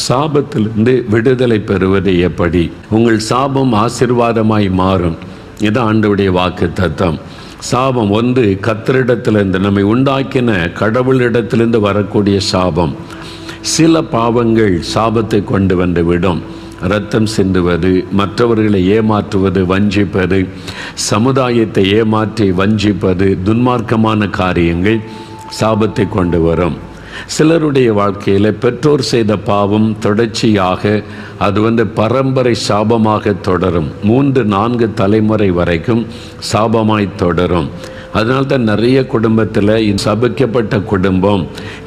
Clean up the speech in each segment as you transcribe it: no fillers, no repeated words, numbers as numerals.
சாபத்திலிருந்து விடுதலை பெறுவது எப்படி? உங்கள் சாபம் ஆசீர்வாதமாய் மாறும். இது ஆண்டவருடைய வாக்கு தத்தம். சாபம் ஒன்று கர்த்தரிடத்திலிருந்து, நம்மை உண்டாக்கின கடவுளிடத்திலிருந்து வரக்கூடிய சாபம். சில பாவங்கள் சாபத்தை கொண்டு வந்து விடும். இரத்தம் சிந்துவது, மற்றவர்களை ஏமாற்றுவது, வஞ்சிப்பது, சமுதாயத்தை ஏமாற்றி வஞ்சிப்பது, துன்மார்க்கமான காரியங்கள் சாபத்தை கொண்டு வரும். சிலருடைய வாழ்க்கையில் பெற்றோர் செய்த பாவம் தொடர்ச்சியாக அது பரம்பரை சாபமாக தொடரும். 3-4 தலைமுறை வரைக்கும் சாபமாய் தொடரும். அதனால்தான் நிறைய குடும்பத்தில் சபிக்கப்பட்ட குடும்பம்,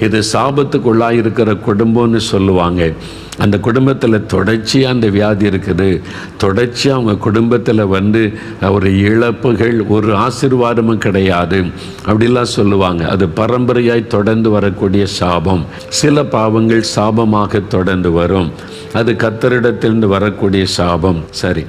இது சாபத்துக்குள்ளாயிருக்கிற குடும்பம்னு சொல்லுவாங்க. அந்த குடும்பத்தில் தொடர்ச்சியாக அந்த வியாதி இருக்குது. தொடர்ச்சியாக அவங்க குடும்பத்தில் ஒரு இழப்புகள், ஒரு ஆசீர்வாதமும் கிடையாது அப்படிலாம் சொல்லுவாங்க. அது பரம்பரையாய் தொடர்ந்து வரக்கூடிய சாபம். சில பாவங்கள் சாபமாக தொடர்ந்து வரும். அது கர்த்தரிடத்திலிருந்து வரக்கூடிய சாபம். சரி,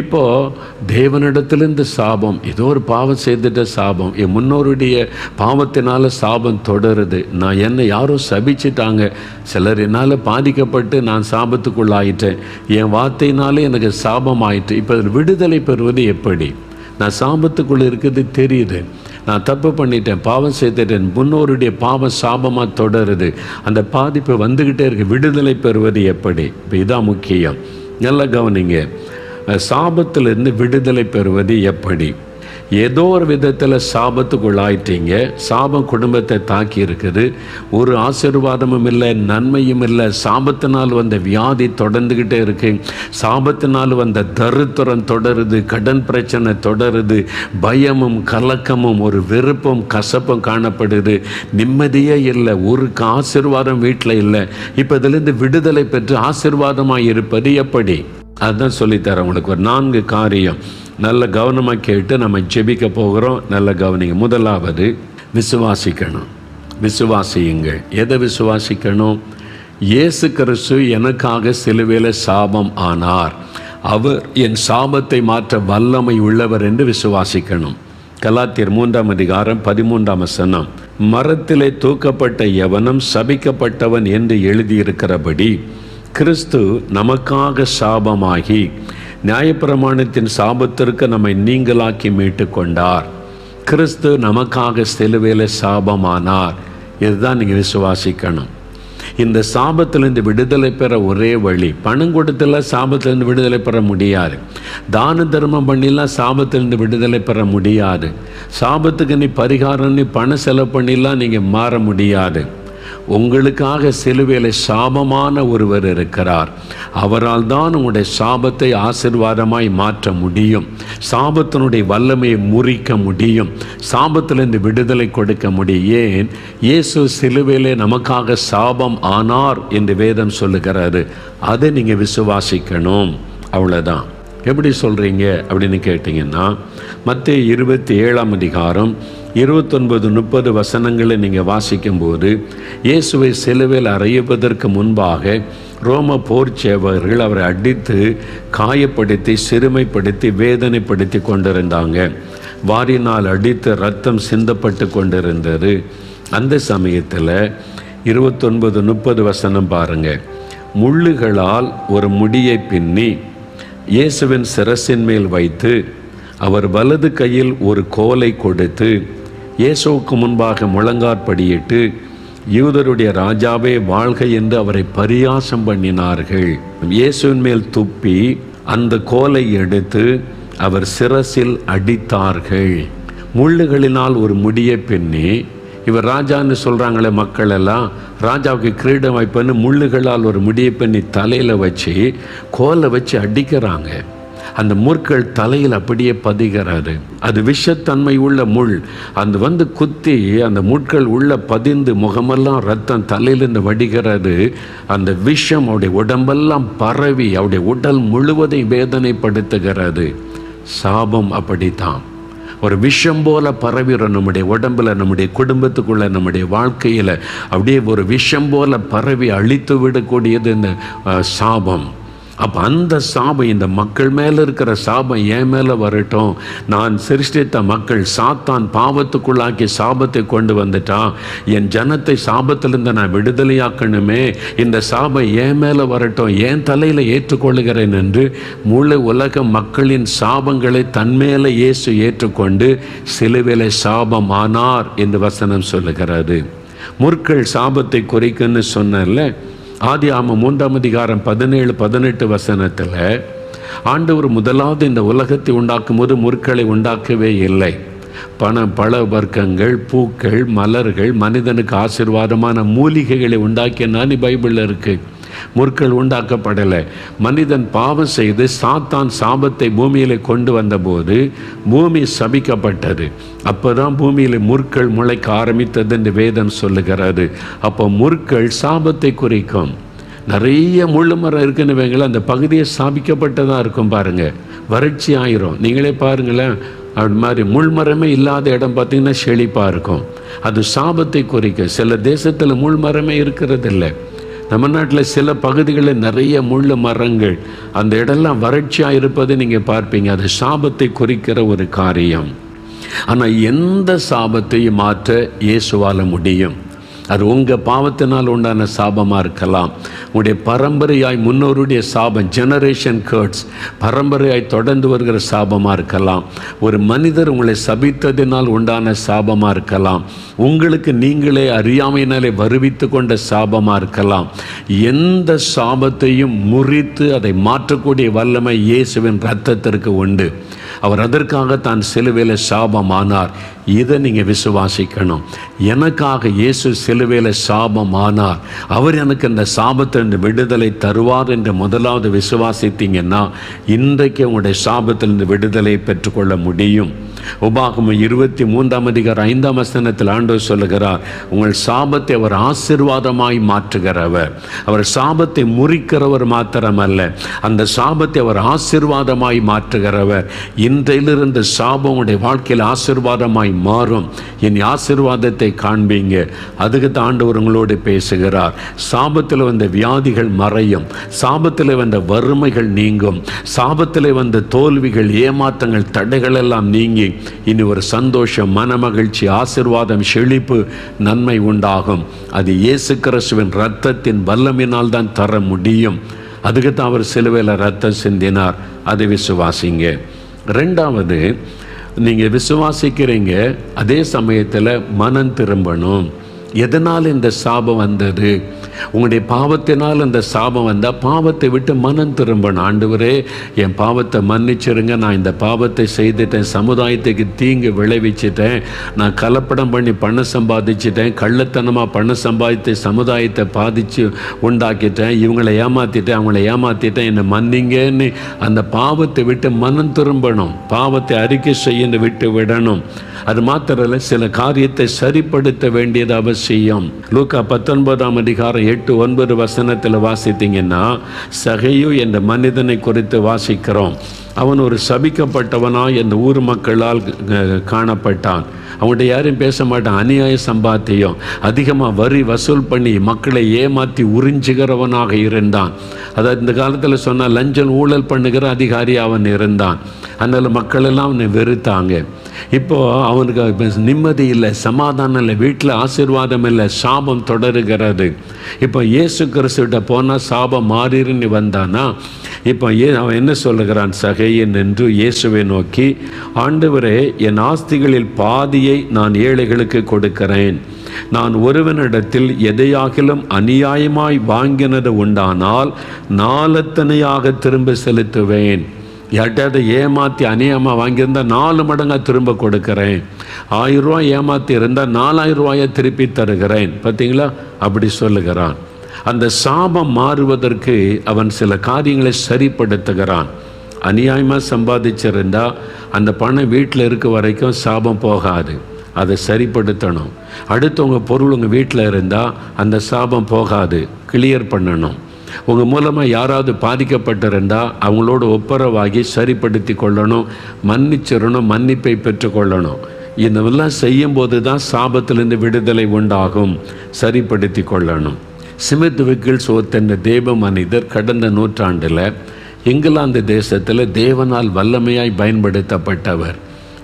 இப்போது தேவனிடத்திலிருந்து சாபம், ஏதோ ஒரு பாவம் செய்துட்ட சாபம், என் முன்னோருடைய பாவத்தினால சாபம் தொடருது. நான் என்னை யாரோ சபிச்சிட்டாங்க, சிலர் என்னால் பாதிக்கப்பட்டு நான் சாபத்துக்குள்ளாயிட்டேன், என் வார்த்தையினாலே எனக்கு சாபம் ஆயிட்டு. இப்போ விடுதலை பெறுவது எப்படி? நான் சாபத்துக்குள்ளே இருக்குது தெரியுது, நான் தப்பு பண்ணிட்டேன், பாவம் செய்துட்டேன், முன்னோருடைய பாவம் சாபமாக தொடருது, அந்த பாதிப்பு வந்துக்கிட்டே இருக்கு. விடுதலை பெறுவது எப்படி? இப்போ இதான் முக்கியம். நல்லா கவனிங்க. சாபத்திலிருந்து விடுதலை பெறுவது எப்படி? ஏதோ ஒரு விதத்தில் சாபத்துக்குள்ளாயிட்டீங்க, சாபம் குடும்பத்தை தாக்கி இருக்குது, ஒரு ஆசீர்வாதமும் இல்லை, நன்மையும் இல்லை, சாபத்தினால் வந்த வியாதி தொடர்ந்துக்கிட்டே இருக்கு, சாபத்தினால் வந்த தரித்திரம் தொடருது, கடன் பிரச்சனை தொடருது, பயமும் கலக்கமும் ஒரு வெறுப்பும் கசப்பும் காணப்படுது, நிம்மதியே இல்லை, ஒரு ஆசீர்வாதம் வீட்டில் இல்லை. இப்போ இதிலிருந்து விடுதலை பெற்று ஆசீர்வாதமாக இருப்பது எப்படி? அதுதான் சொல்லித்தரேன் உங்களுக்கு. ஒரு 4 காரியம் நல்ல கவனமாக கேட்டு நம்ம ஜெபிக்க போகிறோம். நல்ல கவனிங்க. முதலாவது, விசுவாசிக்கணும். விசுவாசியுங்கள். எதை விசுவாசிக்கணும்? இயேசு கிறிஸ்து எனக்காக சிலுவையில் சாபம் ஆனார், அவர் என் சாபத்தை மாற்ற வல்லமை உள்ளவர் என்று விசுவாசிக்கணும். கலாத்தியர் 3:13 மரத்திலே தூக்கப்பட்ட எவனும் சபிக்கப்பட்டவன் என்று எழுதியிருக்கிறபடி கிறிஸ்து நமக்காக சாபமாகி நியாயப்பிரமாணத்தின் சாபத்திற்கு நம்மை நீங்களாக்கி மீட்டு கொண்டார். கிறிஸ்து நமக்காக சிலுவையில் சாபமானார். இதுதான் நீங்கள் விசுவாசிக்கணும். இந்த சாபத்திலிருந்து விடுதலை பெற ஒரே வழி, பணம் கொடுத்தெல்லாம் சாபத்திலிருந்து விடுதலை பெற முடியாது. தான தர்மம் பண்ணிலாம் சாபத்திலிருந்து விடுதலை பெற முடியாது. சாபத்துக்கு நீ பரிகாரம்னு பணம் செலவு பண்ணிலாம் நீங்கள் மாற முடியாது. உங்களுக்காக சிலுவையில் சாபமான ஒருவர் இருக்கிறார். அவரால் தான் உங்களுடைய சாபத்தை ஆசீர்வாதமாய் மாற்ற முடியும். சாபத்தினுடைய வல்லமையை முறிக்க முடியும். சாபத்திலிருந்து விடுதலை கொடுக்க முடியும். ஏன்? இயேசு சிலுவையிலே நமக்காக சாபம் ஆனார் என்று வேதம் சொல்லுகிறாரு. அதை நீங்கள் விசுவாசிக்கணும். அவ்வளோதான். எப்படி சொல்கிறீங்க அப்படின்னு கேட்டிங்கன்னா, மத்தேயு 27 29-30 வசனங்களை நீங்கள் வாசிக்கும்போது, இயேசுவை சிலுவையில் அறையப்பதற்கு முன்பாக ரோம போர் சேவகர்கள் அவரை அடித்து காயப்படுத்தி சிறுமைப்படுத்தி வேதனைப்படுத்தி கொண்டிருந்தாங்க. வாரினால் அடித்து ரத்தம் சிந்தப்பட்டு கொண்டிருந்தது. அந்த சமயத்தில் 29-30 வசனம் பாருங்கள். முள்ளுகளால் ஒரு முடியை பின்னி இயேசுவின் சிரசின் மேல் வைத்து அவர் வலது கையில் ஒரு கோலை கொடுத்து இயேசுவுக்கு முன்பாக முழங்காற்படியிட்டு, யூதருடைய ராஜாவே வாழ்க என்று அவரை பரியாசம் பண்ணினார்கள். இயேசுவின் மேல் துப்பி அந்த கோலை எடுத்து அவர் சிரசில் அடித்தார்கள். முள்ளுகளினால் ஒரு முடியை பின்னி, இவர் ராஜான்னு சொல்கிறாங்களே மக்கள் எல்லாம், ராஜாவுக்கு கிரீடம் வைப்பன்னு முள்ளுகளால் ஒரு முடியை பண்ணி தலையில் வச்சு கோலை வச்சு அடிக்கிறாங்க. அந்த முற்கள் தலையில் அப்படியே பதிகிறது. அது விஷத்தன்மை உள்ள முள். அந்த குத்தி அந்த முட்கள் உள்ள பதிந்து முகமெல்லாம் ரத்தம் தலையிலிருந்து வடிகிறது. அந்த விஷம் அவருடைய உடம்பெல்லாம் பரவி அவருடைய உடல் முழுவதையும் வேதனைப்படுத்துகிறது. சாபம் அப்படித்தான். ஒரு விஷம் போல பரவிடும் நம்முடைய உடம்பில், நம்முடைய குடும்பத்துக்குள்ளே, நம்முடைய வாழ்க்கையில் அப்படியே ஒரு விஷம் போல பரவி அழித்து விடக்கூடியது இந்த சாபம். அப்போ அந்த சாபம், இந்த மக்கள் மேலே இருக்கிற சாபம் என் மேலே வரட்டும். நான் சிருஷ்டித்த மக்கள் சாத்தான் பாவத்துக்குள்ளாக்கி சாபத்தை கொண்டு வந்துட்டான். என் ஜனத்தை சாபத்திலிருந்து நான் விடுதலையாக்கணுமே. இந்த சாபம் என் மேலே வரட்டும், என் தலையில் ஏற்றுக்கொள்ளுகிறேன் என்று முழு உலக மக்களின் சாபங்களை தன்மேலே இயேசு ஏற்றுக்கொண்டு சிலுவையிலே சாபமானார் என்று வசனம் சொல்லுகிறாரு. முற்கள் சாபத்தை குறைக்குன்னு சொன்னல. ஆதியாகமம் 3:17-18 வசனத்தில் ஆண்டவர் முதலாவது இந்த உலகத்தை உண்டாக்கும் போது முற்களை உண்டாக்கவே இல்லை. பழ வர்க்கங்கள், பூக்கள், மலர்கள், மனிதனுக்கு ஆசீர்வாதமான மூலிகைகளை உண்டாக்கினான்னு பைபிளில் இருக்குது. முற்கள் உண்டாக்கப்படலை. மனிதன் பாவம் செய்து சாத்தான் சாபத்தை பூமியில் கொண்டு வந்தபோது பூமி சபிக்கப்பட்டது. அப்போ தான் பூமியில் முற்கள் முளைக்க ஆரம்பித்தது என்று வேதம் சொல்லுகிறாரு. அப்போ முற்கள் சாபத்தை குறிக்கும். நிறைய முள்ளு மரம் இருக்குன்னு வைங்களேன், அந்த பகுதியை சாபிக்கப்பட்டதாக இருக்கும். பாருங்கள், வறட்சி ஆயிரும். நீங்களே பாருங்களேன், அது மாதிரி முள்மரமே இல்லாத இடம் பார்த்திங்கன்னா செழிப்பாக இருக்கும். அது சாபத்தை குறிக்க. சில தேசத்தில் முள்மரமே இருக்கிறதில்லை. நம்ம நாட்டில் சில பகுதிகளில் நிறைய முள்ளு மரங்கள், அந்த இடம்லாம் வறட்சியாக இருப்பதை நீங்கள் பார்ப்பீங்க. அது சாபத்தை குறிக்கிற ஒரு காரியம். ஆனால் எந்த சாபத்தையும் மாற்ற இயேசுவால் முடியும். அது உங்கள் பாவத்தினால் உண்டான சாபமாக இருக்கலாம். உங்களுடைய பரம்பரையாய் முன்னோருடைய சாபம், ஜெனரேஷன் கர்ட்ஸ், பரம்பரையாய் தொடர்ந்து வருகிற சாபமாக இருக்கலாம். ஒரு மனிதர் உங்களை சபித்ததினால் உண்டான சாபமாக இருக்கலாம். உங்களுக்கு நீங்களே அறியாமையினாலே வருவித்து கொண்ட சாபமாக இருக்கலாம். எந்த சாபத்தையும் முறித்து அதை மாற்றக்கூடிய வல்லமை இயேசுவின் இரத்தத்திற்கு உண்டு. அவர் அதற்காக தான் சிலுவையில் சாபமானார். இதை நீங்கள் விசுவாசிக்கணும். எனக்காக இயேசு சிலுவையில் சாபமானார். அவர் எனக்கு இந்த சாபத்திலிருந்து விடுதலை தருவார் என்று முதலாவது விசுவாசித்தீங்கன்னா இன்றைக்கு உங்களுடைய சாபத்திலிருந்து விடுதலை பெற்றுக்கொள்ள முடியும். உபாகமம் 23:5 வசனத்தில் ஆண்டவர் சொல்லுகிறார், உங்கள் சாபத்தை அவர் ஆசீர்வாதமாய் மாற்றுகிறவர். அவர் சாபத்தை முறிக்கிறவர் மாத்திரமல்ல, அந்த சாபத்தை அவர் ஆசீர்வாதமாய் மாற்றுகிறவர். இன்றையிலிருந்து சாபம் உடைய வாழ்க்கையில் ஆசீர்வாதமாய் மாறும். என் ஆசீர்வாதத்தை காண்பீங்க. அதுக்கு தான் ஆண்டவர் உங்களோடு பேசுகிறார். சாபத்தில் வந்த வியாதிகள் மறையும். சாபத்தில் வந்த வறுமைகள் நீங்கும். சாபத்தில் வந்த தோல்விகள், ஏமாற்றங்கள், தடைகள் எல்லாம் நீங்கி இனி ஒரு சந்தோஷம், மனமகிழ்ச்சி, ஆசீர்வாதம், செழிப்பு, நன்மை உண்டாகும். அது இயேசு கிறிஸ்துவின் இரத்தத்தின் வல்லமையினால் தான் தர முடியும். அதுக்கு தான் அவர் சிலுவையில் இரத்தம் சிந்தினார். அதை விசுவாசிங்க. ரெண்டாவது, நீங்கள் விசுவாசிக்கிறீங்க, அதே சமயத்தில் மனம் திரும்பணும். எதனால் இந்த சாபம் வந்தது? உங்களுடைய பாவத்தினால் அந்த சாபம் வந்தால் பாவத்தை விட்டு மனம் திரும்பணும். ஆண்டவரே, என் பாவத்தை மன்னிச்சிருங்க, நான் இந்த பாவத்தை செய்துட்டேன், சமுதாயத்துக்கு தீங்கு விளைவிச்சிட்டேன், நான் கலப்படம் பண்ணி பணம் சம்பாதிச்சிட்டேன், கள்ளத்தனமாக பணம் சம்பாதித்து சமுதாயத்தை பாதித்து உண்டாக்கிட்டேன், இவங்களை ஏமாற்றிட்டேன், அவங்கள ஏமாற்றிட்டேன், என்னை மன்னிங்கன்னு அந்த பாவத்தை விட்டு மனம் திரும்பணும். பாவத்தை அறிக்கை செய்ய விட்டு விடணும். அது மாத்திரல்ல, சில காரியத்தை சரிப்படுத்த வேண்டியது அவசியம். லூக்கா 19:8-9 வசனத்தில் வாசித்தீங்கன்னா, சகையு என்ற மனிதனை குறித்து வாசிக்கிறோம். அவன் ஒரு சபிக்கப்பட்டவனாய் இந்த ஊர் மக்களால் காணப்பட்டான். அவங்கள்ட்ட யாரும் பேச மாட்டான். அநியாய சம்பாத்தியம், அதிகமாக வரி வசூல் பண்ணி மக்களை ஏமாற்றி உறிஞ்சுகிறவனாக இருந்தான். அதாவது இந்த காலத்தில் சொன்னால் லஞ்சம் ஊழல் பண்ணுகிற அதிகாரி அவன் இருந்தான். அதனால் மக்கள் எல்லாம் அவனை வெறுத்தாங்க. இப்போது அவனுக்கு நிம்மதி இல்லை, சமாதானம் இல்லை, வீட்டில் ஆசீர்வாதம் இல்லை, சாபம் தொடருகிறது. இப்போ இயேசு கிறிஸ்துவிட்ட போனால் சாபம் மாறின்னு வந்தானா? இப்போ அவன் என்ன சொல்லுகிறான்? சகையன் என்று இயேசுவை நோக்கி, ஆண்டவரே, என் ஆஸ்திகளில் பாதியை நான் ஏழைகளுக்கு கொடுக்கிறேன். நான் ஒருவனிடத்தில் எதையாகிலும் அநியாயமாய் வாங்கினது உண்டானால் நாலத்தனையாக திரும்ப செலுத்துவேன். யார்ட்டாவது ஏமாற்றி அநியாயமாக வாங்கியிருந்தால் 4 மடங்காக திரும்ப கொடுக்கிறேன். 1000 ரூபாய் ஏமாற்றி இருந்தால் 4000 ரூபாயை திருப்பி தருகிறேன். பார்த்தீங்களா? அப்படி சொல்லுகிறான். அந்த சாபம் மாறுவதற்கு அவன் சில காரியங்களை சரிப்படுத்துகிறான். அநியாயமாக சம்பாதிச்சிருந்தால் அந்த பணம் வீட்டில் இருக்க வரைக்கும் சாபம் போகாது. அதை சரிப்படுத்தணும். அடுத்தவங்க பொருள் உங்கள் வீட்டில் இருந்தால் அந்த சாபம் போகாது, கிளியர் பண்ணணும். உங்கள் மூலமாக யாராவது பாதிக்கப்பட்டிருந்தால் அவங்களோட ஒப்புரவாகி சரிப்படுத்தி கொள்ளணும், மன்னிச்சிடணும், மன்னிப்பை பெற்றுக்கொள்ளணும். இதெல்லாம் செய்யும்போது தான் சாபத்திலிருந்து விடுதலை உண்டாகும். சரிப்படுத்தி கொள்ளணும். ஸ்மித் விக்கில்ஸ் என்ற தேவ மனிதர் கடந்த நூற்றாண்டில் இங்கிலாந்து தேசத்தில் தேவனால் வல்லமையாய் பயன்படுத்தப்பட்டவர்,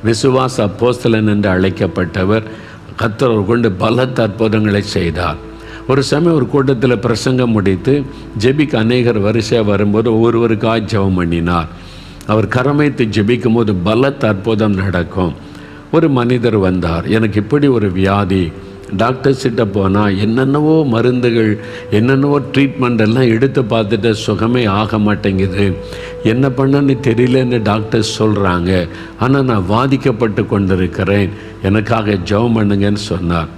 விசுவாச அப்போஸ்தலன் என்று அழைக்கப்பட்டவர். கர்த்தர் கொண்டு பலத்த அற்புதங்களை செய்தார். ஒரு சமயம் ஒரு கூட்டத்தில் பிரசங்கம் முடித்து ஜெபிக்க அநேகர் வரிசையாக வரும்போது ஒவ்வொருவருக்காக ஜெபம் பண்ணினார். அவர் கரமைத்து ஜெபிக்கும் போது பலத்த அற்புதம் நடக்கும். ஒரு மனிதர் வந்தார், எனக்கு இப்படி ஒரு வியாதி, டாக்டர்ஸ்கிட்ட போனால் என்னென்னவோ மருந்துகள், என்னென்னவோ ட்ரீட்மெண்ட் எல்லாம் எடுத்து பார்த்துட்டு சுகமே ஆக மாட்டேங்குது, என்ன பண்ணன்னு தெரியலன்னு டாக்டர்ஸ் சொல்கிறாங்க, ஆனால் நான் பாதிக்கப்பட்டு கொண்டிருக்கிறேன், எனக்காக ஜெபம் பண்ணுங்கன்னு சொன்னார்.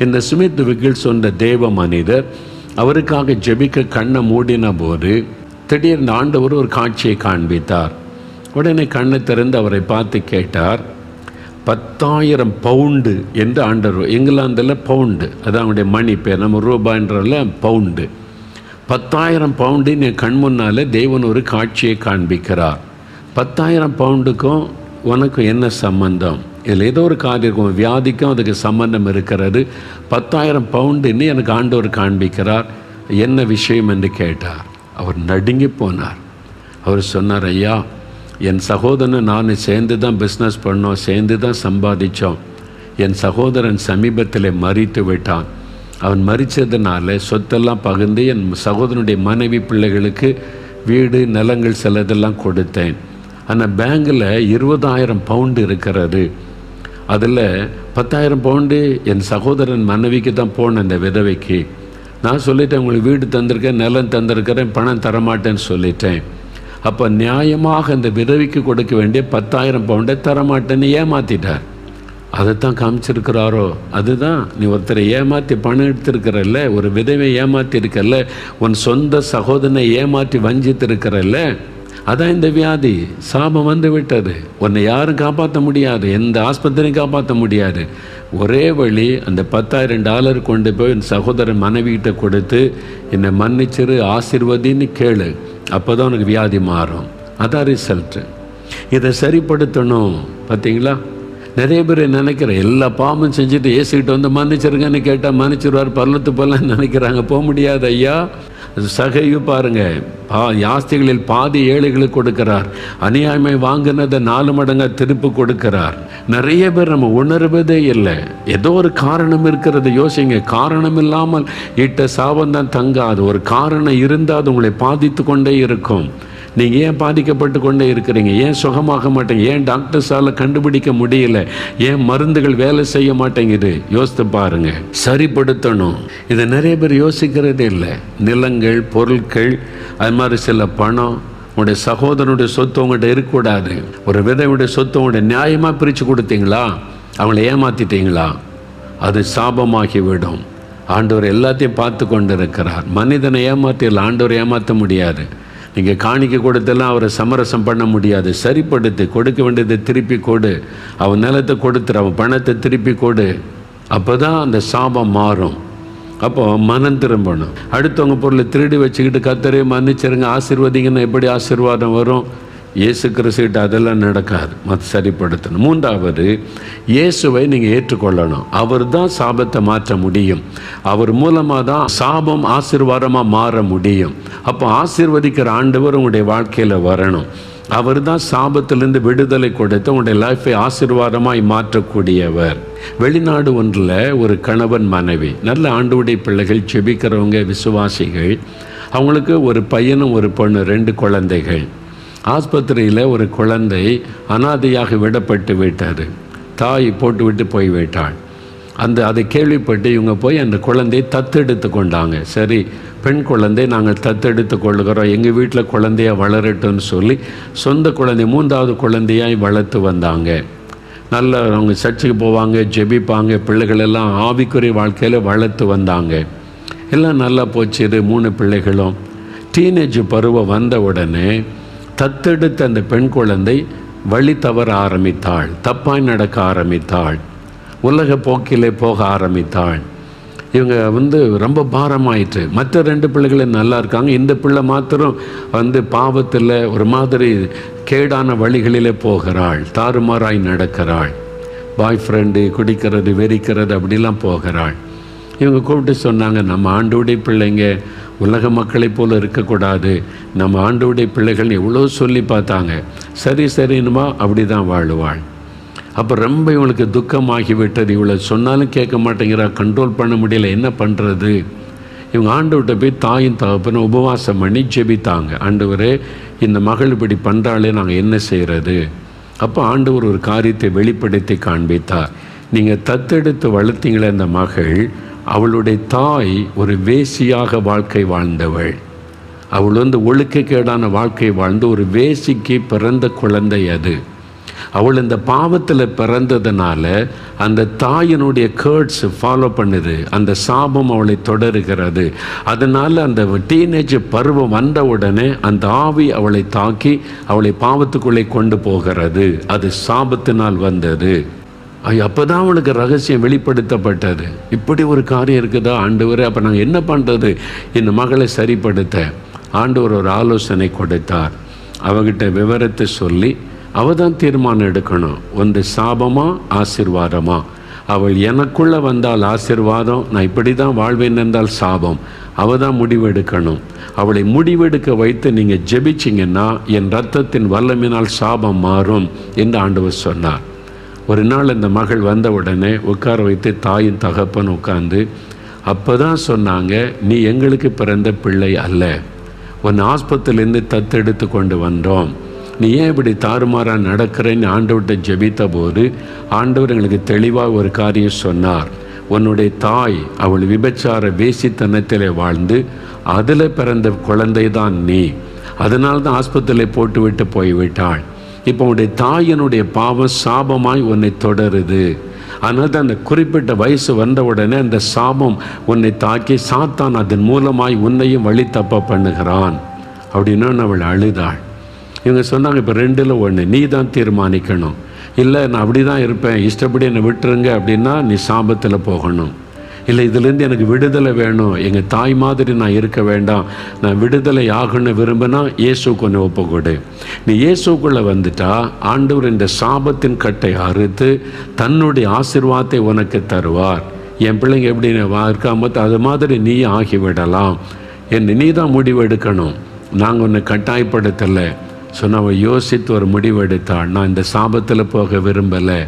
இந்த ஸ்மித் விக்கில் சொன்ன தேவ மனிதர் அவருக்காக ஜெபிக்க கண்ணை மூடின போது திடீர்னு ஆண்டவர் ஒரு காட்சியை காண்பித்தார். உடனே கண்ணை திறந்து அவரை பார்த்து கேட்டார், 10,000 பவுண்டு என்று ஆண்டவர், இங்கிலாந்தில் பவுண்டு அதான் அவனுடைய மணி பேர், நம்ம ரூபாய்ன்றல பவுண்டு, 10,000 பவுண்டு என் கண் முன்னால் தேவன் ஒரு காட்சியை காண்பிக்கிறார். 10,000 பவுண்டுக்கும் உனக்கு என்ன சம்பந்தம்? இதில் ஏதோ ஒரு காரியம் இருக்கும், வியாதிக்கும் அதுக்கு சம்பந்தம் இருக்கிறது. 10,000 பவுண்டுன்னு எனக்கு ஆண்டவர் காண்பிக்கிறார், என்ன விஷயம் என்று கேட்டார். அவர் நடுங்கி போனார். அவர் சொன்னார், ஐயா, என் சகோதரன் நான் சேர்ந்து தான் பிஸ்னஸ் பண்ணோம், சேர்ந்து தான் சம்பாதிச்சோம். என் சகோதரன் சமீபத்தில் மரித்து விட்டான். அவன் மரித்ததுனால சொத்தெல்லாம் பகிர்ந்து என் சகோதரனுடைய மனைவி பிள்ளைகளுக்கு வீடு நிலங்கள் சிலதெல்லாம் கொடுத்தேன். ஆனால் பேங்கில் 20,000 பவுண்டு இருக்கிறது. அதில் 10,000 பவுண்டு என் சகோதரன் மனைவிக்கு தான் போனேன், அந்த விதவைக்கு. நான் சொல்லிட்டேன், உங்களுக்கு வீடு தந்திருக்கேன், நிலம் தந்திருக்கிறேன், பணம் தரமாட்டேன்னு சொல்லிட்டேன். அப்போ நியாயமாக அந்த விதவைக்கு கொடுக்க வேண்டிய 10,000 பவுண்டை தரமாட்டேன்னு ஏமாற்றிட்டார். அதைத்தான் காமிச்சிருக்கிறாரோ? அதுதான், நீ ஒருத்தரை ஏமாற்றி பணம் எடுத்திருக்கிறல்ல, ஒரு விதவை ஏமாற்றிருக்கல்ல, உன் சொந்த சகோதரனை ஏமாற்றி வஞ்சித்திருக்கிறல்ல, அதான் இந்த வியாதி. சாபம் வந்து விட்டது. உன்னை யாரும் காப்பாற்ற முடியாது, எந்த ஆஸ்பத்திரியும் காப்பாற்ற முடியாது. ஒரே வழி, அந்த $10,000 கொண்டு போய் என் சகோதரன் மனைவிகிட்ட கொடுத்து என்னை மன்னிச்சிரு, ஆசீர்வதின்னு கேளு, அப்போ தான் உனக்கு வியாதி மாறும். அதான் ரிசல்ட்டு. இதை சரிப்படுத்தணும். பார்த்தீங்களா, நிறைய பேர் நினைக்கிற எல்லா பாவமும் செஞ்சுட்டு ஏசிக்கிட்டு வந்து மன்னிச்சிருங்கன்னு கேட்டால் மன்னிச்சிருவார், பல்லத்து போலாம் நினைக்கிறாங்க. போக முடியாது ஐயா. சகையு பாருங்க, ஆஸ்திகளில் பாதி ஏழைகளுக்கு கொடுக்கிறார், அநியாயமை வாங்கினதை 4 மடங்காக திருப்பி கொடுக்கிறார். நிறைய பேர் நம்ம உணர்வதே இல்லை. ஏதோ ஒரு காரணம் இருக்கிறது. யோசிங்க, காரணம் இல்லாமல் இட்ட சாபம் தான் தங்காது. ஒரு காரணம் இருந்தால் அது உங்களை பாதித்து கொண்டே இருக்கும். நீங்கள் ஏன் பாதிக்கப்பட்டு கொண்டே இருக்கிறீங்க? ஏன் சுகமாக மாட்டேங்க? ஏன் டாக்டர்ஸால் கண்டுபிடிக்க முடியல? ஏன் மருந்துகள் வேலை செய்ய மாட்டேங்குது? யோசித்து பாருங்க. சரிப்படுத்தணும். இதை நிறைய பேர் யோசிக்கிறதே இல்லை. நிலங்கள், பொருட்கள், அது மாதிரி சில பணம், உங்களுடைய சகோதரனுடைய சொத்து உங்கள்கிட்ட இருக்கக்கூடாது. ஒரு விதவுடைய சொத்து உங்களுடைய நியாயமாக பிரித்து கொடுத்தீங்களா? அவங்கள ஏமாற்றிட்டீங்களா? அது சாபமாகிவிடும். ஆண்டவர் எல்லாத்தையும் பார்த்து கொண்டு இருக்கிறார். மனிதனை ஏமாற்றிடலாம், ஆண்டவர் ஏமாற்ற முடியாது. நீங்கள் காணிக்க கொடுத்தெல்லாம் அவரை சமரசம் பண்ண முடியாது. சரிப்படுத்தி கொடுக்க வேண்டியதை திருப்பி கொடு. அவன் நிலத்தை கொடுத்துரு, அவன் பணத்தை திருப்பி கொடு. அப்போ தான் அந்த சாபம் மாறும். அப்போ மனம் திரும்பணும். அடுத்தவங்க பொருளை திருடி வச்சுக்கிட்டு கர்த்தரே மன்னிச்சிருங்க, ஆசீர்வதிங்கன்னா எப்படி ஆசீர்வாதம் வரும்? இயேசு கிறிஸ்துகிட்ட அதெல்லாம் நடக்காது. சரிப்படுத்தணும். 3வது, இயேசுவை நீங்கள் ஏற்றுக்கொள்ளணும். அவர் தான் சாபத்தை மாற்ற முடியும். அவர் மூலமாக தான் சாபம் ஆசீர்வாதமாக மாற முடியும். அப்போ ஆசீர்வதிக்கிற ஆண்டவர் உங்களுடைய வாழ்க்கையில் வரணும். அவர் தான் சாபத்திலிருந்து விடுதலை கொடுத்து உங்களுடைய லைஃப்பை ஆசீர்வாதமாய் மாற்றக்கூடியவர். வெளிநாடு ஒன்றில் ஒரு கணவன் மனைவி, நல்ல ஆண்டவருடைய பிள்ளைகள், ஜெபிக்கிறவங்க, விசுவாசிகள். அவங்களுக்கு ஒரு பையனும் ஒரு பொண்ணு, 2 குழந்தைகள். ஆஸ்பத்திரியில் ஒரு குழந்தை அனாதையாக விடப்பட்டு விட்டார். தாய் போட்டு விட்டு போய்விட்டாள். அதை கேள்விப்பட்டு இவங்க போய் அந்த குழந்தையை தத்தெடுத்து கொண்டாங்க. சரி, பெண் குழந்தை நாங்கள் தத்தெடுத்து கொள்ளுகிறோம், எங்கள் வீட்டில் குழந்தையாக வளரட்டும்னு சொல்லி சொந்த குழந்தை 3வது குழந்தையாய் வளர்த்து வந்தாங்க. நல்ல அவங்க சர்ச்சுக்கு போவாங்க, ஜெபிப்பாங்க, பிள்ளைகளெல்லாம் ஆவிக்குரிய வாழ்க்கையில் வளர்த்து வந்தாங்க. எல்லாம் நல்லா போச்சு. 3 பிள்ளைகளும் டீனேஜ் பருவம் வந்த உடனே தத்தெடுத்த அந்த பெண் குழந்தை வழி தவற ஆரம்பித்தாள், தப்பாய் நடக்க ஆரம்பித்தாள், உலக போக்கிலே போக ஆரம்பித்தாள். இவங்க ரொம்ப பாரமாயிற்று. மற்ற 2 பிள்ளைகளும் நல்லா இருக்காங்க. இந்த பிள்ளை மாத்திரம் பாவத்தில் ஒரு மாதிரி கேடான வழிகளிலே போகிறாள், தாறுமாறாய் நடக்கிறாள். பாய் ஃப்ரெண்டு, குடிக்கிறது, வெறிக்கிறது, அப்படிலாம் போகிறாள். இவங்க கூப்பிட்டு சொன்னாங்க, நம்ம ஆண்டவருடைய பிள்ளைங்க உலக மக்களைப் போல் இருக்கக்கூடாது, நம்ம ஆண்டவருடைய பிள்ளைகள் எவ்வளோ சொல்லி பார்த்தாங்க, சரின்னுமா அப்படி தான் வாழுவாள். அப்போ ரொம்ப இவங்களுக்கு துக்கமாகி விட்டது. இவளை சொன்னாலும் கேட்க மாட்டேங்கிறா, கண்ட்ரோல் பண்ண முடியல, என்ன பண்ணுறது? இவங்க ஆண்டவர்கிட்ட போய் தாயும் தகப்பனும் உபவாசம் பண்ணி ஜெபித்தாங்க. ஆண்டவரே, இந்த மகள் இப்படி பண்ணுறாளே, நாங்கள் என்ன செய்கிறது? அப்போ ஆண்டவர் ஒரு காரியத்தை வெளிப்படுத்தி காண்பித்தார். நீங்கள் தத்தெடுத்து வளர்த்தீங்களே அந்த மகள், அவளுடைய தாய் ஒரு வேசியாக வாழ்க்கை வாழ்ந்தவள். அவள் ஒழுக்கக்கேடான வாழ்க்கை வாழ்ந்து ஒரு வேசிக்கு பிறந்த குழந்தை அது. அவள் இந்த பாவத்தில் பிறந்ததுனால அந்த தாயினுடைய கேர்ட்ஸ் ஃபாலோ பண்ணுது, அந்த சாபம் அவளை தொடருகிறது. அதனால் அந்த டீனேஜ் பருவம் வந்த உடனே அந்த ஆவி அவளை தாக்கி அவளை பாவத்துக்குள்ளே கொண்டு போகிறது. அது சாபத்தினால் வந்தது. அப்போ தான் அவளுக்கு ரகசியம் வெளிப்படுத்தப்பட்டது. இப்படி ஒரு காரியம் இருக்குதா ஆண்டவரே, அப்போ நாங்கள் என்ன பண்ணுறது? இந்த மகளை சரிப்படுத்த ஆண்டவர் ஒரு ஆலோசனை கொடுத்தார். அவகிட்ட விவரத்தை சொல்லி அவள் தான் தீர்மானம் எடுக்கணும், ஒன்று சாபமா ஆசீர்வாதமா. அவள் எனக்குள்ளே வந்தால் ஆசீர்வாதம், நான் இப்படி தான் வாழ்வேன் என்றால் சாபம். அவள் தான் முடிவெடுக்கணும். அவளை முடிவெடுக்க வைத்து நீங்கள் ஜெபிச்சிங்கன்னா என் இரத்தத்தின் வல்லமினால் சாபம் மாறும் என்று ஆண்டவர் சொன்னார். ஒரு நாள் இந்த மகள் வந்த உடனே உட்கார வைத்து தாயின் தகப்பன் உட்கார்ந்து அப்போ தான் சொன்னாங்க, நீ எங்களுக்கு பிறந்த பிள்ளை அல்ல, உன் ஆஸ்பத்திரிலேருந்து தத்தெடுத்து கொண்டு வந்தோம். நீ ஏன் இப்படி தாறுமாறாக நடக்கிறேன்னு ஆண்டவர்கிட்ட ஜெபித்த போது ஆண்டவர் எங்களுக்கு தெளிவாக ஒரு காரியம் சொன்னார். உன்னுடைய தாய் அவள் விபச்சார வேசித்தனத்திலே வாழ்ந்து அதில் பிறந்த குழந்தை தான் நீ, அதனால தான் ஆஸ்பத்திரியில் போட்டு விட்டு போய்விட்டாள். இப்போ உன்னுடைய தாயினுடைய பாவம் சாபமாய் உன்னை தொடருது. அதனால் தான் அந்த குறிப்பிட்ட வயசு வந்த உடனே அந்த சாபம் உன்னை தாக்கி சாத்தான் அதன் மூலமாய் உன்னையும் வழி தப்ப பண்ணுகிறான் அப்படின்னு அவள் அழுதாள். இவங்க சொன்னாங்க, இப்போ 2ல் 1, நீ தான் தீர்மானிக்கணும். இல்லை நான் அப்படி தான் இருப்பேன், இஷ்டப்படி என்னை விட்டுருங்க அப்படின்னா நீ சாபத்தில் போகணும். இல்லை இதுலேருந்து எனக்கு விடுதலை வேணும், எங்கள் தாய் மாதிரி நான் இருக்க வேண்டாம், நான் விடுதலை ஆகணும்னு விரும்பினா இயேசுக்கு ஒன்று ஒப்புக்கொடு. நீ இயேசுக்குள்ளே வந்துட்டா ஆண்டவர் இந்த சாபத்தின் கட்டை அறுத்து தன்னுடைய ஆசீர்வாதத்தை உனக்கு தருவார். என் பிள்ளைங்க எப்படி இருக்காம அது மாதிரி நீ ஆகிவிடலாம் என்று நீ தான் முடிவு எடுக்கணும், நாங்கள் உன்னை கட்டாயப்படுத்தலை சொன்ன. அவள் யோசித்து ஒரு முடிவு எடுத்தாள். நான் இந்த சாபத்தில் போக விரும்பலை,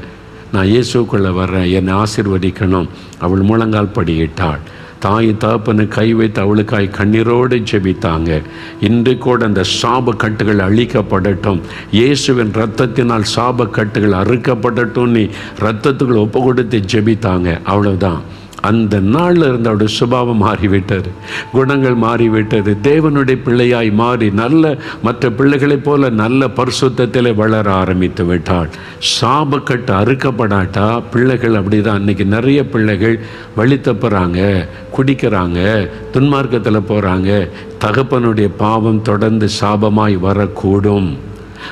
நான் இயேசுக்குள்ளே வர்றேன், என்னை ஆசீர்வதிக்கணும். அவள் முழங்கால் படியிட்டாள். தாய் தகப்பனு கை வைத்து அவளுக்காய் கண்ணீரோடு ஜெபித்தாங்க. இன்று கூட அந்த சாப கட்டுகள் அழிக்கப்படட்டும், இயேசுவின் இரத்தத்தினால் சாப கட்டுகள் அறுக்கப்படட்டும் நீ இரத்தத்துக்குள் ஒப்பு கொடுத்து ஜெபித்தாங்க. அவ்வளோதான். அந்த நாளில் இருந்து அவருடைய சுபாவம் மாறிவிட்டது, குணங்கள் மாறிவிட்டது. தேவனுடைய பிள்ளையாய் மாறி நல்ல மற்ற பிள்ளைகளைப் போல நல்ல பரிசுத்தத்திலே வளர ஆரம்பித்து விட்டாள். சாபக்கட்டு அறுக்கப்படாட்டா பிள்ளைகள் அப்படி தான். இன்றைக்கி நிறைய பிள்ளைகள் வழி தப்புறாங்க, குடிக்கிறாங்க, துன்மார்க்கத்தில் போகிறாங்க. தகப்பனுடைய பாவம் தொடர்ந்து சாபமாய் வரக்கூடும்.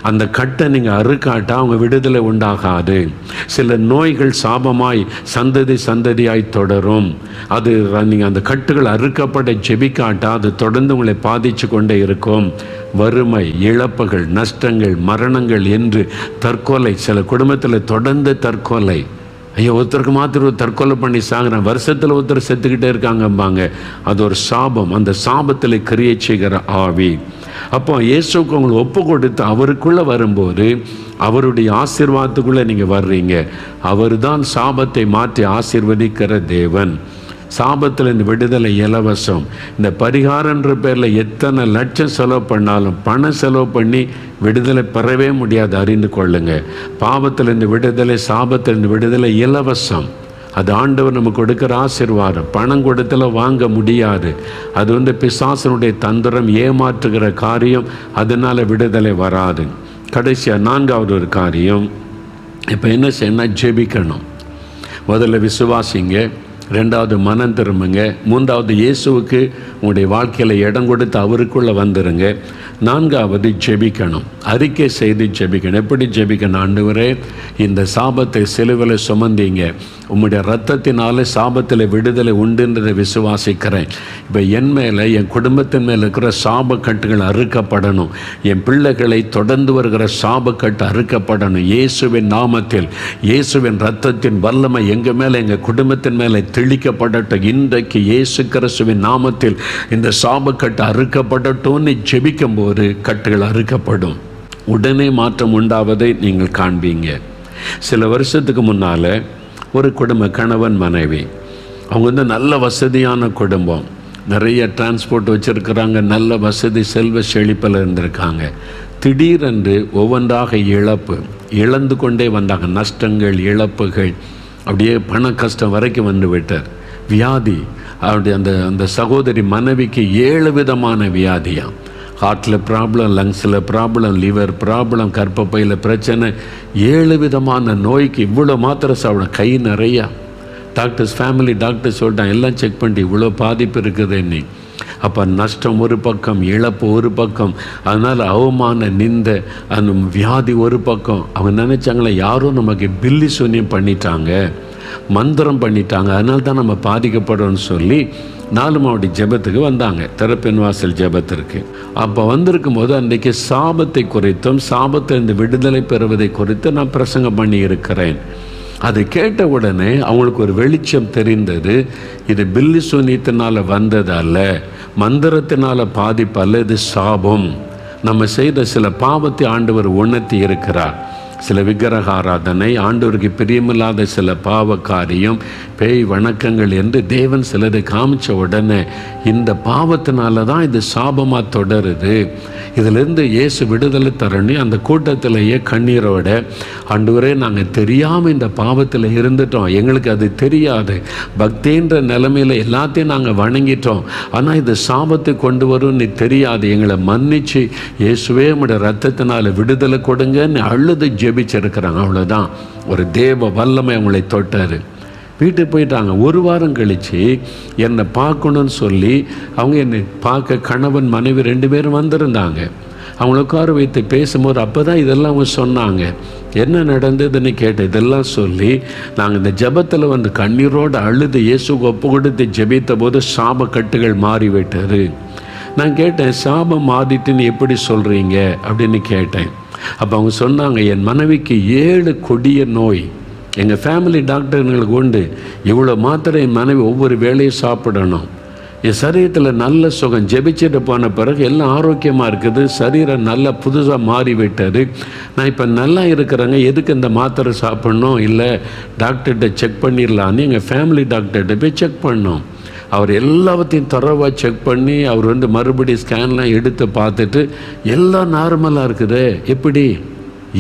அந்த கட்டை நீங்கள் அறுக்காட்டா அவங்க விடுதலை உண்டாகாது. சில நோய்கள் சாபமாய் சந்ததியாய் தொடரும். அது நீங்கள் அந்த கட்டுகள் அறுக்கப்பட ஜெபிக்காட்டா அது தொடர்ந்து உங்களை பாதித்து கொண்டே இருக்கும். வறுமை, இழப்புகள், நஷ்டங்கள், மரணங்கள் என்று தற்கொலை, சில குடும்பத்தில் தொடர்ந்து தற்கொலை. ஐயோ ஒருத்தருக்கு மாத்திரம் தற்கொலை பண்ணி சாகுறான், வருஷத்தில் ஒருத்தர் செத்துக்கிட்டே இருக்காங்கம்பாங்க. அது ஒரு சாபம். அந்த சாபத்தில் கிரியை செய்கிற ஆவி. அப்போ இயேசுக்கு உங்களை ஒப்பு கொடுத்து அவருக்குள்ளே வரும்போது அவருடைய ஆசீர்வாதத்துக்குள்ளே நீங்கள் வர்றீங்க. அவர் தான் சாபத்தை மாற்றி ஆசீர்வதிக்கிற தேவன். சாபத்தில் இந்த விடுதலை இலவசம். இந்த பரிகாரன்ற பேரில் எத்தனை லட்சம் செலவு பண்ணாலும் பணம் செலவு பண்ணி விடுதலை பெறவே முடியாது, அறிந்து கொள்ளுங்க. பாவத்தில் இந்த விடுதலை, சாபத்தில் இந்த விடுதலை இலவசம். அது ஆண்டவர் நமக்கு கொடுக்குற ஆசீர்வாதம். பணம் கொடுத்தல வாங்க முடியாது. அது பிசாசனுடைய தந்திரம், ஏமாற்றுகிற காரியம். அதனால் விடுதலை வராது. கடைசியாக 4வது ஒரு காரியம், இப்போ என்ன செய்யணும்? ஜெபிக்கணும். முதல்ல விசுவாசிங்க, 2வது மனம் திரும்புங்க, 3வது இயேசுவுக்கு உங்களுடைய வாழ்க்கையில் இடம் கொடுத்து அவருக்குள்ளே வந்துடுங்க. 4வது ஜெபிக்கணும், அறிக்கை செய்து ஜெபிக்கணும். எப்படி ஜெபிக்கணும்? ஆண்டவரே, இந்த சாபத்தை சிலுவையில் சுமந்தீங்க, உம்முடைய இரத்தத்தினால சாபத்தில் விடுதலை உண்டுன்றதை விசுவாசிக்கிறேன். இப்போ என் மேலே, என் குடும்பத்தின் மேலே இருக்கிற சாபக்கட்டுகள் அறுக்கப்படணும். என் பிள்ளைகளை தொடர்ந்து வருகிற சாபக்கட்டு அறுக்கப்படணும். இயேசுவின் நாமத்தில், இயேசுவின் இரத்தத்தின் வல்லமை எங்கள் மேலே, எங்கள் குடும்பத்தின் மேலே கிழிக்கப்படட்டும், இன்றைக்கு இயேசு கிறிஸ்துவின் நாமத்தில் இந்த சாபக்கட்டு அறுக்கப்படட்டும்னு ஜெபிக்கும் போது கட்டுகள் அறுக்கப்படும். உடனே மாற்றம் உண்டாவதை நீங்கள் காண்பீங்க. சில வருஷத்துக்கு முன்னால் ஒரு குடும்பம், கணவன் மனைவி, அவங்க நல்ல வசதியான குடும்பம், நிறைய டிரான்ஸ்போர்ட் வச்சுருக்கிறாங்க, நல்ல வசதி செல்வ செழிப்பில் இருந்திருக்காங்க. திடீரென்று ஒவ்வொன்றாக இழந்து கொண்டே வந்தாங்க. நஷ்டங்கள், இழப்புகள், அப்படியே பண கஷ்டம் வரைக்கும் வந்து விட்டார். வியாதி, அப்படி அந்த சகோதரி மனைவிக்கு 7 விதமான வியாதியாம். ஹார்ட்டில் ப்ராப்ளம், லங்ஸில் ப்ராப்ளம், லிவர் ப்ராப்ளம், கர்ப்பப்பையில் பிரச்சனை, 7 விதமான நோய்க்கு இவ்வளோ மாத்திரை சாப்பிடும். கை நிறையா ஃபேமிலி டாக்டர் சொல்லிட்டான், எல்லாம் செக் பண்ணிட்டு இவ்வளோ பாதிப்பு இருக்குது என்ன. அப்போ நஷ்டம் ஒரு பக்கம், இழப்பு ஒரு பக்கம், அதனால் அவமான நிந்த அந்த வியாதி ஒரு பக்கம். அவங்க நினச்சாங்களே யாரும் நமக்கு பில்லி சூன்யம் பண்ணிட்டாங்க, மந்திரம் பண்ணிட்டாங்க, அதனால தான் நம்ம பாதிக்கப்படுறோம்னு சொல்லி 4 மாவட்ட ஜெபத்துக்கு வந்தாங்க, திறப்பின் வாசல் ஜெபத்திற்கு. அப்போ வந்திருக்கும் போது அன்றைக்கு சாபத்தை குறித்தும் சாபத்திலிருந்து விடுதலை பெறுவதை குறித்து நான் பிரசங்கம் பண்ணி இருக்கிறேன். அதை கேட்ட உடனே அவங்களுக்கு ஒரு வெளிச்சம் தெரிந்தது. இது பில்லி சூனியத்தினால் வந்ததல்ல, மந்திரத்தினால் பாதிப்பு அல்ல, இது சாபம். நம்ம செய்த சில பாவத்தை ஆண்டவர் உணர்த்தி இருக்கிறார். சில விக்கிரக ஆராதனை, ஆண்டவருக்கு பிரியமில்லாத சில பாவ காரியம், பேய் வணக்கங்கள் என்று தேவன் சிலதை காமிச்ச உடனே இந்த பாவத்தினால தான் இது சாபமாக தொடருது, இதிலிருந்து இயேசு விடுதலை தரணும். அந்த கூட்டத்திலேயே கண்ணீரோட, ஆண்டவரே நாங்கள் தெரியாமல் இந்த பாவத்தில் இருந்துட்டோம், எங்களுக்கு அது தெரியாது, பக்தின்ற நிலைமையில் எல்லாத்தையும் நாங்கள் வணங்கிட்டோம், ஆனால் இது சாபத்தை கொண்டு வரும்னு தெரியாது, எங்களை மன்னிச்சு இயேசுவே உம்முடைய ரத்தத்தினால் விடுதலை கொடுங்கன்னு அழுது ஜெபிச்சிருக்கிறாங்க. அவ்வளோதான், ஒரு தேவ வல்லமை அவங்களை தொட்டார். வீட்டுக்கு போயிட்டாங்க. 1 வாரம் கழித்து என்னை பார்க்கணுன்னு சொல்லி அவங்க என்னை பார்க்க கணவன் மனைவி 2 பேரும் வந்திருந்தாங்க. அவங்கள உட்கார வைத்து பேசும்போது அப்போ தான் இதெல்லாம் அவங்க சொன்னாங்க. என்ன நடந்ததுன்னு கேட்டேன். இதெல்லாம் சொல்லி நாங்கள் இந்த ஜெபத்தில் வந்து கண்ணீரோடு அழுது இயேசுக்கு ஒப்பு கொடுத்து ஜெபித்த போது சாபக்கட்டுகள் மாறிவிட்டார். நான் கேட்டேன், சாபம் மாறிட்டுன்னு எப்படி சொல்கிறீங்க அப்படின்னு கேட்டேன். அப்போ அவங்க சொன்னாங்க, என் மனைவிக்கு 7 கொடிய நோய், எங்கள் ஃபேமிலி டாக்டர்களுக்கு உண்டு, இவ்வளோ மாத்திரை என் மனைவி ஒவ்வொரு வேளையும் சாப்பிடணும், என் சரீரத்தில் நல்ல சுகம், ஜெபிச்சுட்டு போன பிறகு எல்லாம் ஆரோக்கியமாக இருக்குது, சரீரம் நல்லா புதுசாக மாறிவிட்டது, நான் இப்போ நல்லா இருக்கிறேங்க, எதுக்கு இந்த மாத்திரை சாப்பிட்ணும், இல்லை டாக்டர்கிட்ட செக் பண்ணிடலான்னு எங்கள் ஃபேமிலி டாக்டர்கிட்ட போய் செக் பண்ணோம். அவர் எல்லாத்தையும் தரவாக செக் பண்ணி அவர் வந்து மறுபடியும் ஸ்கேன்லாம் எடுத்து பார்த்துட்டு எல்லாம் நார்மலாக இருக்குது. எப்படி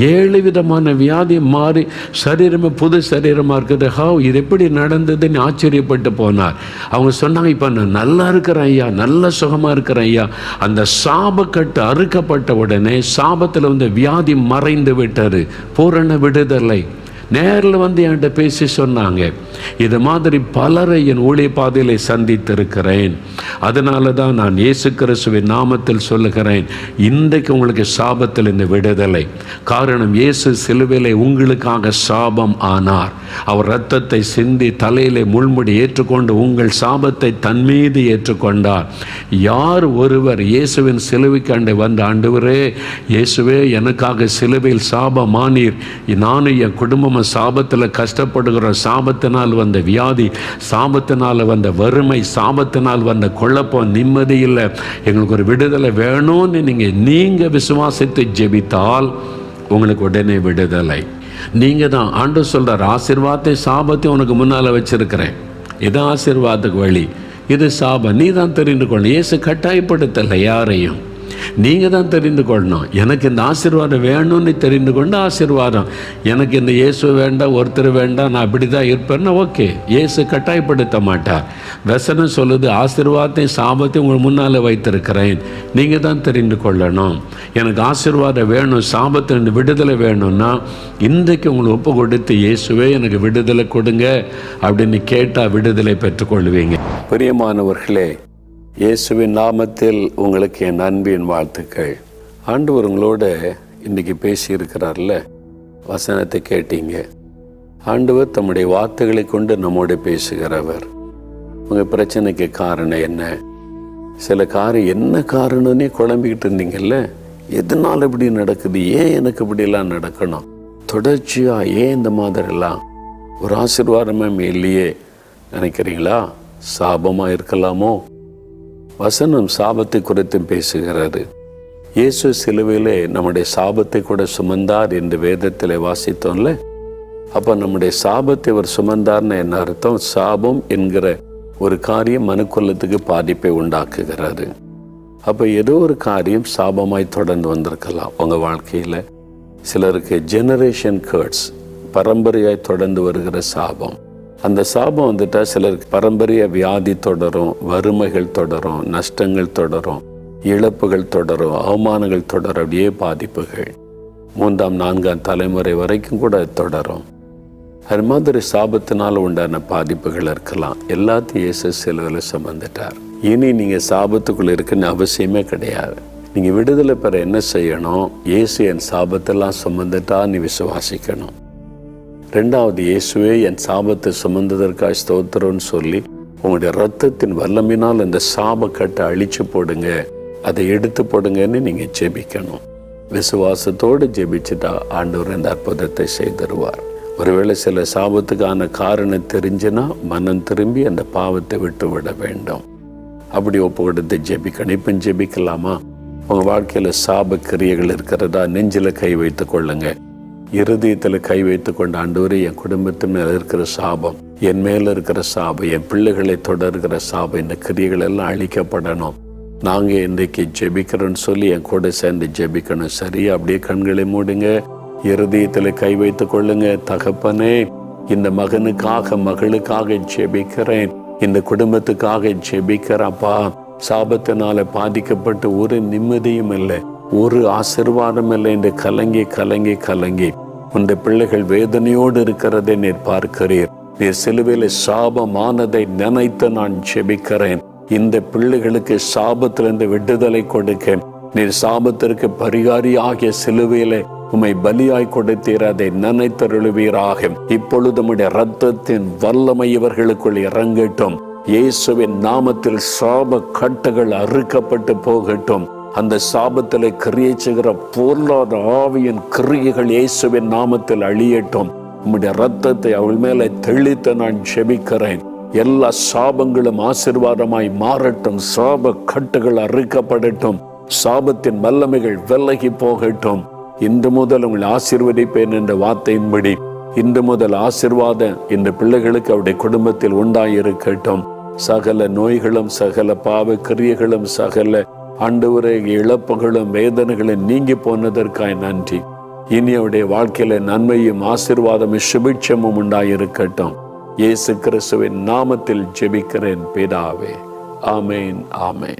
7 விதமான வியாதி மாறி சரீரமே புது சரீரமாக இருக்குது, இது எப்படி நடந்ததுன்னு ஆச்சரியப்பட்டு போனார். அவங்க சொன்னாங்க, இப்போ நான் நல்லா இருக்கிறேன் ஐயா, நல்ல சுகமாக இருக்கிறேன் ஐயா. அந்த சாபக்கட்டு அறுக்கப்பட்ட உடனே சாபத்தில் வந்து வியாதி மறைந்து விட்டார், பூரண விடுதலை. நேரில் வந்து என்கிட்ட பேசி சொன்னாங்க, இது மாதிரி பலரை என் ஊழிய பாதையிலே சந்தித்திருக்கிறேன், அதனால தான் நான் இயேசு கிறிஸ்துவின் நாமத்தில் சொல்லுகிறேன், இன்றைக்கு உங்களுக்கு சாபத்தில் இந்த விடுதலை. காரணம், இயேசு சிலுவையிலே உங்களுக்காக சாபம் ஆனார். அவர் இரத்தத்தை சிந்தி தலையிலே முள்முடி ஏற்றுக்கொண்டு உங்கள் சாபத்தை தன் மீது ஏற்றுக்கொண்டார். யார் ஒருவர் இயேசுவின் சிலுவைக்காண்டு வந்து, ஆண்டவரே இயேசுவே எனக்காக சிலுவையில் சாபமானீர், நானும் என் குடும்பம் சாபத்தில் கஷ்டப்படுகிற, சாபத்தினால் வந்த வியாதி, சாபத்தினால் வந்த வறுமை, சாபத்தினால் வந்த குழப்பம், நிம்மதி இல்லை, எங்களுக்கு ஒரு விடுதலை வேணும்னு நீங்கள் விசுவாசித்து ஜெபித்தால் உங்களுக்கு உடனே விடுதலை. நீங்கள் தான் ஆண்டவர் சொல்கிறார், ஆசீர்வாதத்தை சாபத்தை உனக்கு முன்னால் வச்சிருக்கிறேன், இது ஆசீர்வாதத்துக்கு வழி, இது சாபம், நீ தான் தெரிந்து கொள்ளணும். இயேசு கட்டாயப்படுத்தலை யாரையும், நீங்கள் தான் தெரிந்து கொள்ளணும். எனக்கு இந்த ஆசீர்வாதம் வேணும்னு தெரிந்து கொண்டு ஆசீர்வாதம், எனக்கு இந்த இயேசு வேண்டாம், ஒருத்தர் வேண்டாம், நான் அப்படி தான் இருப்பேன்னா ஓகே, இயேசு கட்டாயப்படுத்த மாட்டார். வசனம் சொல்லுது, ஆசீர்வாதத்தையும் சாபத்தையும் உங்கள் முன்னால் வைத்திருக்கிறேன், நீங்கள் தான் தெரிந்து கொள்ளணும். எனக்கு ஆசீர்வாதம் வேணும், சாபத்திலிருந்து விடுதலை வேணும்னா இன்றைக்கு உங்களுக்கு ஒப்பு கொடுத்து இயேசுவே எனக்கு விடுதலை கொடுங்க அப்படின்னு கேட்டால் விடுதலை பெற்றுக்கொள்வீங்க. பிரியமானவர்களே, இயேசுவின் நாமத்தில் உங்களுக்கு என் அன்பின் வாழ்த்துக்கள். ஆண்டவர் உங்களோட இன்றைக்கி பேசியிருக்கிறார்ல, வசனத்தை கேட்டீங்க. ஆண்டவர் தம்முடைய வார்த்தைகளை கொண்டு நம்மோட பேசுகிறவர். உங்கள் பிரச்சனைக்கு காரணம் என்ன, சில காரியம் என்ன காரணம்னே குழம்பிக்கிட்டு இருந்தீங்கல்ல, எதனால் இப்படி நடக்குது, ஏன் எனக்கு இப்படிலாம் நடக்கணும், தொடர்ச்சியாக ஏன் இந்த மாதிரிலாம், ஒரு ஆசீர்வாதமே இல்லையே, நினைக்கிறீங்களா? சாபமாக இருக்கலாமோ? வசனம் சாபத்தை குறித்து பேசுகிறது. இயேசு சிலுவையிலே நம்முடைய சாபத்தை கூட சுமந்தார் என்று வேதத்தில் வாசித்தோம்ல. அப்போ நம்முடைய சாபத்தை அவர் சுமந்தார்னு என்ன அர்த்தம்? சாபம் என்கிற ஒரு காரியம் மனுக்குலத்துக்கு பாதிப்பை உண்டாக்குகிறாரு. அப்போ ஏதோ ஒரு காரியம் சாபமாய் தொடர்ந்து வந்திருக்கலாம் உங்கள் வாழ்க்கையில். சிலருக்கு ஜெனரேஷன் கர்ட்ஸ், பரம்பரையாய் தொடர்ந்து வருகிற சாபம். அந்த சாபம் வந்துட்டால் சிலருக்கு பரம்பரையாக வியாதி தொடரும், வறுமைகள் தொடரும், நஷ்டங்கள் தொடரும், இழப்புகள் தொடரும், அவமானங்கள் தொடரும், அப்படியே பாதிப்புகள் 3ஆம் 4ஆம் தலைமுறை வரைக்கும் கூட தொடரும். அது மாதிரி சாபத்தினால் உண்டான பாதிப்புகள் இருக்கலாம். எல்லாத்தையும் இயேசு சிலுவையில் சுமந்துட்டார். இனி நீங்கள் சாபத்துக்குள்ளே இருக்குன்னு அவசியமே கிடையாது. நீங்கள் விடுதலை பெற என்ன செய்யணும்? இயேசு என் சாபத்தெல்லாம் சுமந்துட்டா நீ விசுவாசிக்கணும். 2வது, இயேசுவே என் சாபத்தை சுமந்ததற்காக ஸ்தோத்திரம்னு சொல்லி உங்களுடைய இரத்தத்தின் வல்லமினால் அந்த சாபக்கட்டை அழிச்சு போடுங்க, அதை எடுத்து போடுங்கன்னு நீங்கள் ஜெபிக்கணும். விசுவாசத்தோடு ஜெபிச்சுட்டா ஆண்டவர் இந்த அற்புதத்தை செய்தருவார். ஒருவேளை சில சாபத்துக்கான காரணம் தெரிஞ்சுன்னா மனம் திரும்பி அந்த பாவத்தை விட்டு விட வேண்டும். அப்படி ஒப்பு கொடுத்து ஜெபிக்கணும். இப்போ ஜெபிக்கலாமா? உங்கள் வாழ்க்கையில் சாப கிரியைகள் இருக்கிறதா? நெஞ்சில் கை வைத்து கொள்ளுங்க. இருதயத்தில் கை வைத்து கொண்ட ஆண்டவரே, என் குடும்பத்தின் மேலே இருக்கிற சாபம், என் மேலே இருக்கிற சாபம், என் பிள்ளைகளை தொடர்கிற சாபம், இந்த கிரியைகள் எல்லாம் அழிக்கப்படணும். நாங்கள் இன்றைக்கு ஜெபிக்கிறோன்னு சொல்லி என் கூட சேர்ந்து ஜெபிக்கணும். சரி, அப்படியே கண்களை மூடுங்க. இருதயத்தில் கை வைத்து கொள்ளுங்க. தகப்பனே, இந்த மகனுக்காக மகளுக்காக ஜெபிக்கிறேன், இந்த குடும்பத்துக்காக ஜெபிக்கிறப்பா. சாபத்தினால பாதிக்கப்பட்டு ஒரு நிம்மதியும் இல்லை, ஒரு ஆசீர்வாதம் இல்லை என்று கலங்கி கலங்கி கலங்கி உந்த பிள்ளைகள் வேதனையோடு இருக்கிறதை நீர் பார்க்கிறீர். நீர் சிலுவையில் சாபமானதை நினைத்து நான் ஜெபிக்கிறேன். இந்த பிள்ளைகளுக்கு சாபத்திலிருந்து விடுதலை கொடுக்க நீர் சாபத்திற்கு பரிகாரி ஆகிய சிலுவையிலே உம்மை பலியாய் கொடுத்தீர். அதை நினைத்தருளுவீராக. இப்பொழுது உம்முடைய இரத்தத்தின் வல்லமை இவர்களுக்குள் இறங்கட்டும். இயேசுவின் நாமத்தில் சாப கட்டுகள் அறுக்கப்பட்டு போகட்டும். அந்த சாபத்தில் கிரியை செய்கிற பொருளாதார ஆவியின் கிரியைகள் இயேசுவின் நாமத்தில் அழியட்டும். உம்முடைய இரத்தத்தை அவள் மேலே தெளித்து நான் ஜெபிக்கிறேன். எல்லா சாபங்களும் ஆசீர்வாதமாய் மாறட்டும். சாப கட்டுகள் அறுக்கப்படட்டும். சாபத்தின் வல்லமைகள் விலகி போகட்டும். இன்று முதல் உங்களை ஆசீர்வதிப்பேன் என்ற வார்த்தையின்படி இன்று முதல் ஆசீர்வாதம் இந்த பிள்ளைகளுக்கு அவருடைய குடும்பத்தில் உண்டாயிருக்கட்டும். சகல நோய்களும் சகல பாவ கிரியைகளும் சகல ஆண்டவரே இழப்புகளும் வேதனைகளும் நீங்கி போனதற்காய் நன்றி. இனி அவருடைய வாழ்க்கையில நன்மையும் ஆசீர்வாதமும் சுபிட்சமும் உண்டாயிருக்கட்டும். இயேசு கிறிஸ்துவின் நாமத்தில் ஜெபிக்கிறேன் பிதாவே. ஆமேன், ஆமேன்.